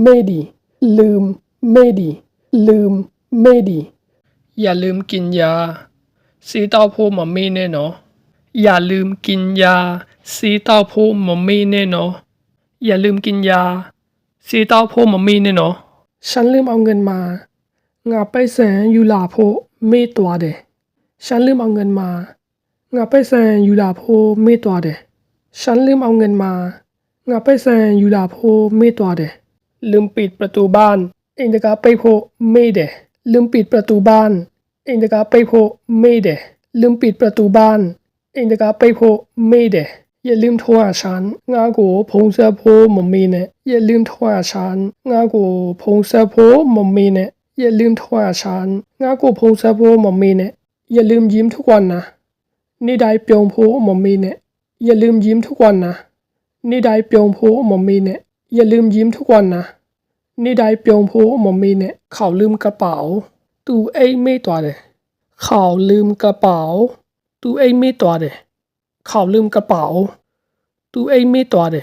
ไม่ดีลืมไม่ดีลืมไม่ดีอย่าลืมกินยาซีเต้าโพมามีแน่เนาะอย่าลืมกินยาซีเต้าโพมามีแน่เนาะอย่าลืมกินยาซีเต้าโพมามีแน่เนาะฉันลืมเอาเงินมางาไปแสนอยู่ลาโพไม่ตัวเดฉันลืมเอาเงินมางาไปแสนอยู่ลาโพไม่ตัวเดฉันลืมเอาเงินมางาไปแสนอยู่ลาโพไม่ตัวเดลืมปิดประตูบ้านเองจะกลับไปโพไม่เดลืมปิดประตูบ้านเองจะกลับไปโพไม่เดลืมปิดประตูบ้านเองจะกลับไปโพไม่เดอย่าลืมโทรหาฉันงากูพงเสโพมมีเนี่ยอย่าลืมโทรหาฉันงากูพงเสโพมมีเนี่ยอย่าลืมโทรหาฉันงากูพงเสโพมมีเนี่ยอย่าลืมยิ้มทุกวันนะนี่ได้เปียงโพมมีเนี่ยอย่าลืมยิ้มทุกวันนะนี่ได้เปียงโพมมีเนี่ยอย่าลืมยิ้มทุกวันนะนี่ได้เปียงโพมมีเนี่ยเขาลืมกระเป๋าตูไอ้ไม่ตัวเดเขาลืมกระเป๋าตูไอ้ไม่ตัวเดเขาลืมกระเป๋าตูไอ้ไม่ตัวเด